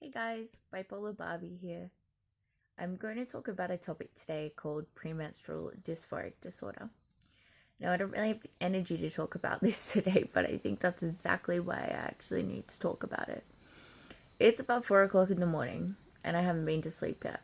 Hey guys, Bipolar Barbie here. I'm going to talk about a topic today called premenstrual dysphoric disorder. Now, I don't really have the energy to talk about this today, but I think that's exactly why I actually need to talk about it. It's about 4 o'clock in the morning, and I haven't been to sleep yet.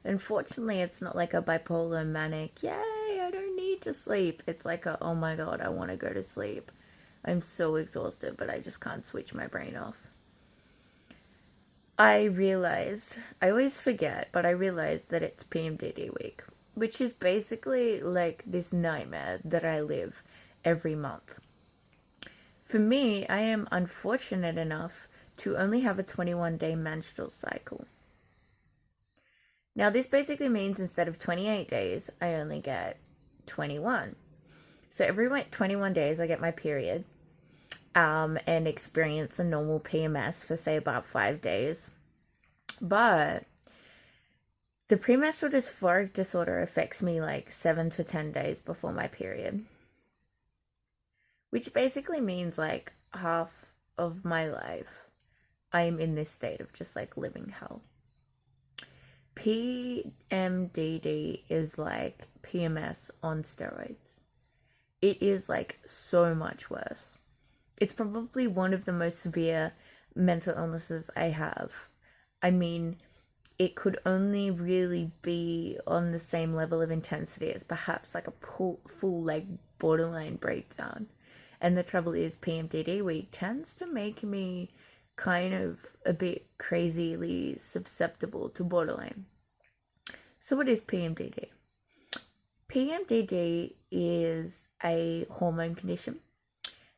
Unfortunately, it's not like a bipolar manic, yay, I don't need to sleep. It's like a, oh my god, I want to go to sleep. I'm so exhausted, but I just can't switch my brain off. I realized, I always forget, but I realized that it's PMdd week, which is basically like this nightmare that I live every month. For me, I am unfortunate enough to only have a 21-day menstrual cycle. Now, this basically means instead of 28 days, I only get 21. So every 21 days, I get my period. And experience a normal PMS for say about 5 days. But the premenstrual dysphoric disorder affects me like 7 to 10 days before my period, which basically means like half of my life I'm in this state of just like living hell. PMdd is like PMS on steroids. It is like so much worse. It's probably one of the most severe mental illnesses I have. I mean, it could only really be on the same level of intensity as perhaps like a full like borderline breakdown. And the trouble is, PMdd week tends to make me kind of a bit crazily susceptible to borderline. So what is PMdd? PMdd is a hormone condition.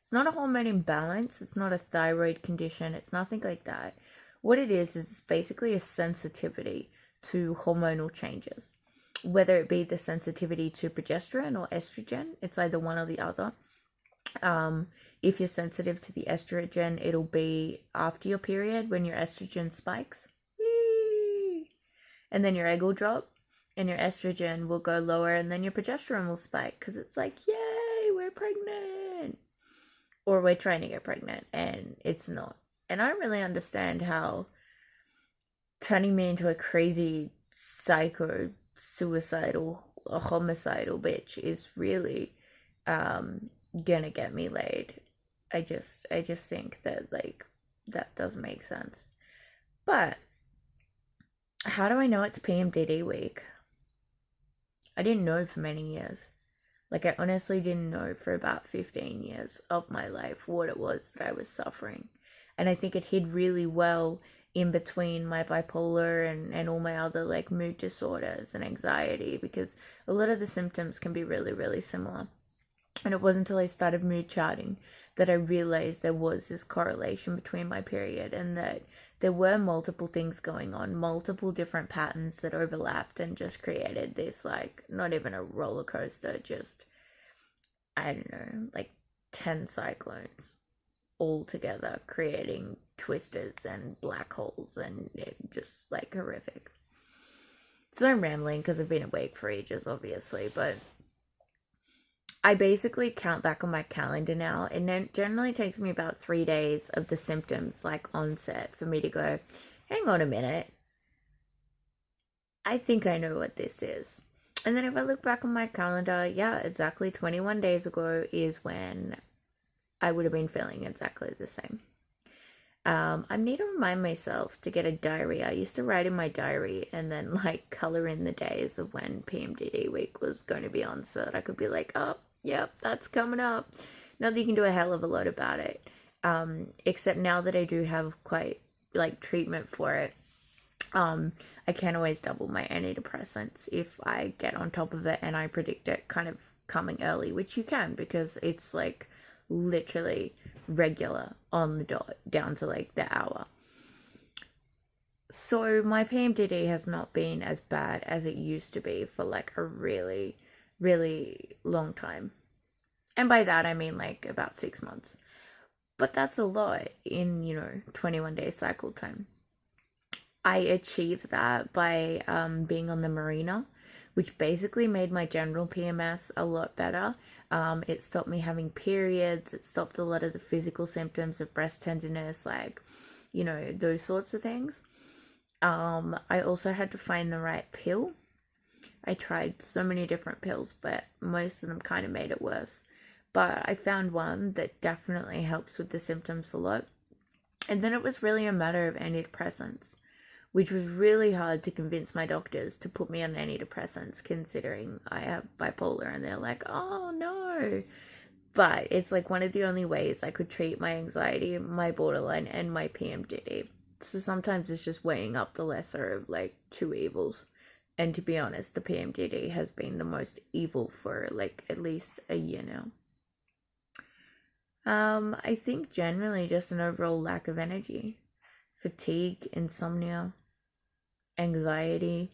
It's not a hormone imbalance, it's not a thyroid condition, it's nothing like that. What it is it's basically a sensitivity to hormonal changes. Whether it be the sensitivity to progesterone or estrogen, it's either one or the other. If you're sensitive to the estrogen, it'll be after your period when your estrogen spikes. Whee! And then your egg will drop, and your estrogen will go lower, and then your progesterone will spike, because it's like, yay, we're pregnant! Or we're trying to get pregnant, and it's not. And I don't really understand how turning me into a crazy psycho, suicidal, homicidal bitch is really gonna get me laid. I just think that like that doesn't make sense. But how do I know it's PMdd week? I didn't know for many years. Like, I honestly didn't know for about 15 years of my life what it was that I was suffering. And I think it hid really well in between my bipolar and all my other, like, mood disorders and anxiety, because a lot of the symptoms can be really, really similar. And it wasn't until I started mood charting that I realized there was this correlation between my period and that there were multiple things going on, multiple different patterns that overlapped and just created this, like, not even a roller coaster, just, I don't know, like 10 cyclones all together, creating twisters and black holes, and it just, like, horrific. So I'm rambling because I've been awake for ages, obviously, but I basically count back on my calendar now, and it generally takes me about 3 days of the symptoms, like, onset, for me to go, hang on a minute, I think I know what this is. And then if I look back on my calendar, yeah, exactly 21 days ago is when I would have been feeling exactly the same. I need to remind myself to get a diary. I used to write in my diary and then, like, color in the days of when PMdd week was going to be on, so that I could be like, oh, yep, that's coming up. Not that you can do a hell of a lot about it. Except now that I do have quite, like, treatment for it, I can always double my antidepressants if I get on top of it and I predict it kind of coming early, which you can, because it's, like, literally regular on the dot, down to, like, the hour. So my PMdd has not been as bad as it used to be for, like, a really, really long time. And by that, I mean, like, about 6 months. But that's a lot in, 21-day cycle time. I achieved that by being on the Marina, which basically made my general PMS a lot better. It stopped me having periods. It stopped a lot of the physical symptoms of breast tenderness, like you know, those sorts of things. I also had to find the right pill. I tried so many different pills, but most of them kind of made it worse. But I found one that definitely helps with the symptoms a lot. And then it was really a matter of antidepressants, which was really hard to convince my doctors to put me on antidepressants, considering I have bipolar, and they're like, oh no. But it's like one of the only ways I could treat my anxiety, my borderline, and my PMdd. So sometimes it's just weighing up the lesser of like two evils. And to be honest, the PMdd has been the most evil for like at least a year now. I think generally just an overall lack of energy, fatigue, insomnia, anxiety,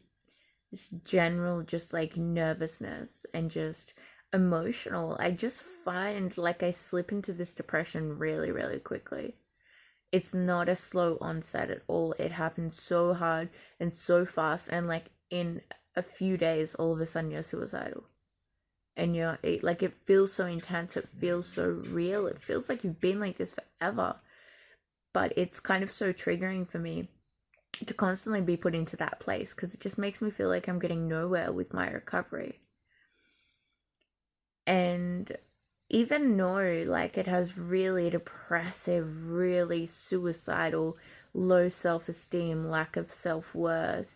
just general just like nervousness and just emotional. I just find like I slip into this depression really, really quickly. It's not a slow onset at all. It happens so hard and so fast, and like in a few days, all of a sudden you're suicidal. And it feels so intense, it feels so real, it feels like you've been like this forever. But it's kind of so triggering for me to constantly be put into that place, because it just makes me feel like I'm getting nowhere with my recovery. And even though like it has really depressive, really suicidal, low self-esteem, lack of self-worth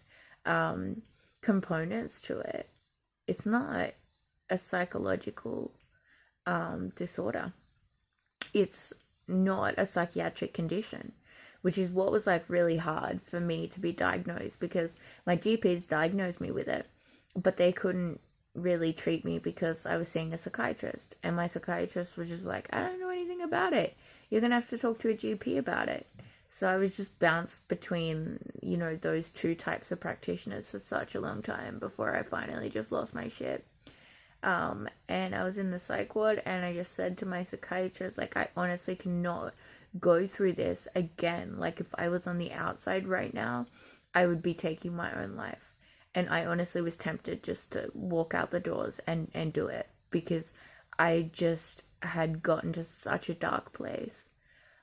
components to it, it's not a psychological disorder. It's not a psychiatric condition, which is what was like really hard for me to be diagnosed, because my GPs diagnosed me with it, but they couldn't really treat me because I was seeing a psychiatrist, and my psychiatrist was just like, I don't know anything about it, you're gonna have to talk to a GP about it. So I was just bounced between, you know, those two types of practitioners for such a long time before I finally just lost my shit. And I was in the psych ward, and I just said to my psychiatrist, like, I honestly cannot go through this again. Like, if I was on the outside right now, I would be taking my own life. And I honestly was tempted just to walk out the doors and do it, because I just had gotten to such a dark place.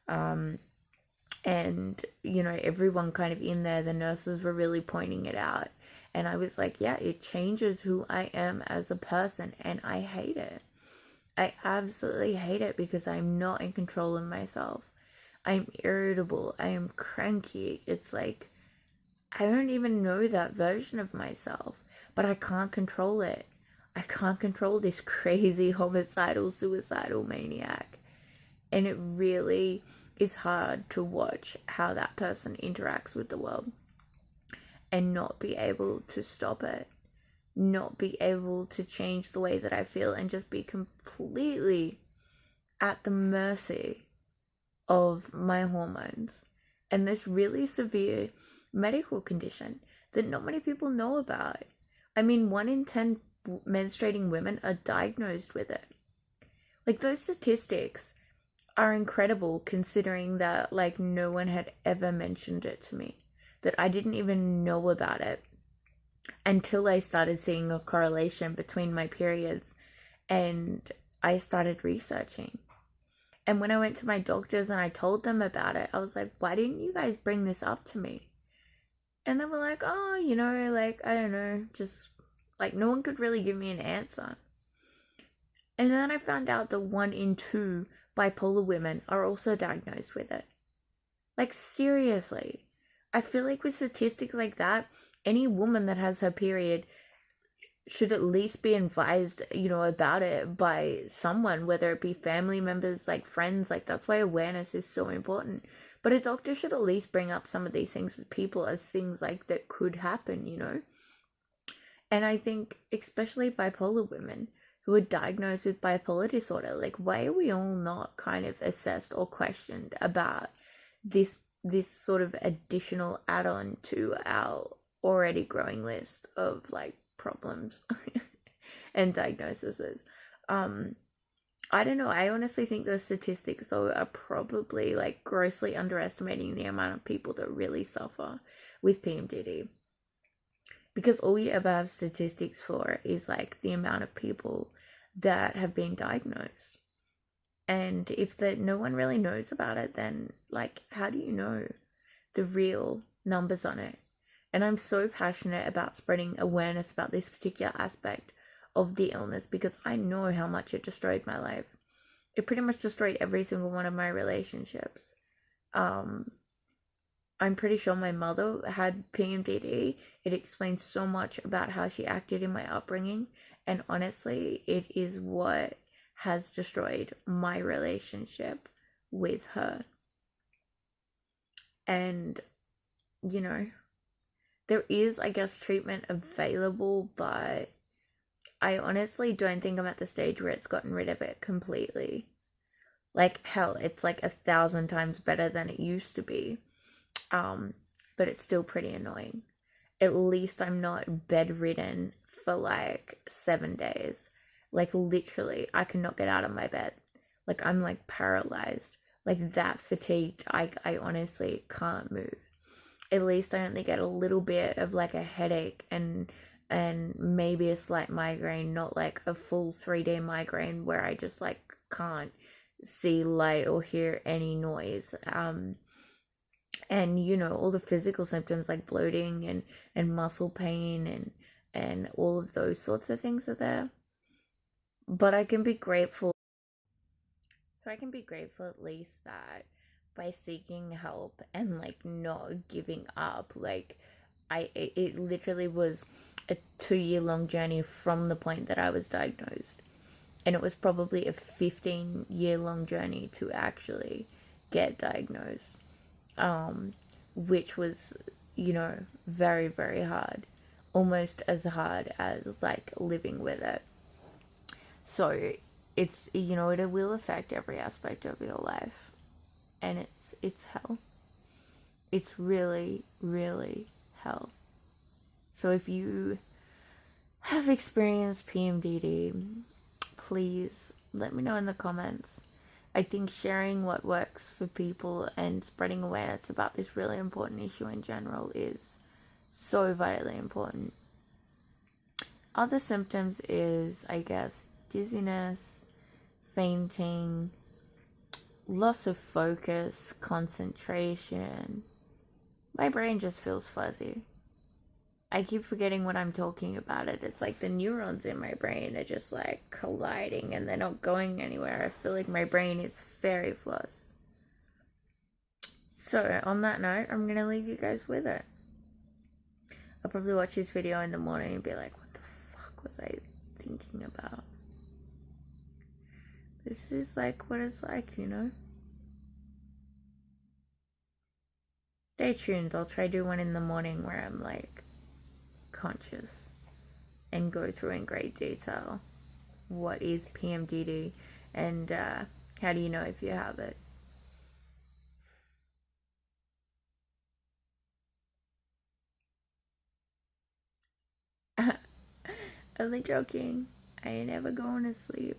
And, you know, everyone kind of in there, the nurses were really pointing it out. And I was like, yeah, it changes who I am as a person, and I hate it. I absolutely hate it, because I'm not in control of myself. I'm irritable. I am cranky. It's like, I don't even know that version of myself, but I can't control it. I can't control this crazy homicidal, suicidal maniac. And it really is hard to watch how that person interacts with the world and not be able to stop it, not be able to change the way that I feel, and just be completely at the mercy of my hormones and this really severe medical condition that not many people know about. I mean, 1 in 10 menstruating women are diagnosed with it. Like, those statistics are incredible, considering that like no one had ever mentioned it to me, that I didn't even know about it until I started seeing a correlation between my periods, and I started researching. And when I went to my doctors and I told them about it, I was like, why didn't you guys bring this up to me? And they were like, oh, you know, like, I don't know, just like no one could really give me an answer. And then I found out that 1 in 2 bipolar women are also diagnosed with it. Like, seriously. I feel like with statistics like that, any woman that has her period should at least be advised, you know, about it by someone, whether it be family members, like friends. Like, that's why awareness is so important. But a doctor should at least bring up some of these things with people as things like that could happen, you know. And I think especially bipolar women who are diagnosed with bipolar disorder, like, why are we all not kind of assessed or questioned about this sort of additional add-on to our already growing list of like problems and diagnoses? I don't know. I honestly think those statistics though are probably like grossly underestimating the amount of people that really suffer with PMDD. Because all you ever have statistics for is like the amount of people that have been diagnosed. And if no one really knows about it, then like, how do you know? the real numbers on it. And I'm so passionate about spreading awareness about this particular aspect of the illness because I know how much it destroyed my life. It pretty much destroyed every single one of my relationships. I'm pretty sure my mother had PMDD. It explains so much about how she acted in my upbringing. And honestly, it is what has destroyed my relationship with her. And, you know, there is, I guess, treatment available, but I honestly don't think I'm at the stage where it's gotten rid of it completely. Like, hell, it's like 1,000 times better than it used to be. But it's still pretty annoying. At least I'm not bedridden for like 7 days. Like, literally, I cannot get out of my bed. Like, I'm like paralyzed. Like, that fatigued, I honestly can't move. At least I only get a little bit of like a headache and maybe a slight migraine, not like a full 3-day migraine where I just like can't see light or hear any noise. And you know, all the physical symptoms like bloating and muscle pain and all of those sorts of things are there. But I can be grateful. So I can be grateful at least that by seeking help and like not giving up, like it literally was a 2-year long journey from the point that I was diagnosed. And it was probably a 15-year long journey to actually get diagnosed. Which was, you know, very, very hard. Almost as hard as like living with it. So it's, you know, it will affect every aspect of your life. And it's hell. It's really, really hell. So if you have experienced PMDD, please let me know in the comments. I think sharing what works for people and spreading awareness about this really important issue in general is so vitally important. Other symptoms is, I guess, dizziness, fainting, loss of focus, concentration. My brain just feels fuzzy. I keep forgetting what I'm talking about it. It's like the neurons in my brain are just like colliding and they're not going anywhere. I feel like my brain is very flustered. So on that note, I'm going to leave you guys with it. I'll probably watch this video in the morning and be like, what the fuck was I thinking about? This is like what it's like, you know? Stay tuned. I'll try to do one in the morning where I'm like conscious and go through in great detail what is PMDD and how do you know if you have it. Only joking. I ain't ever going to sleep.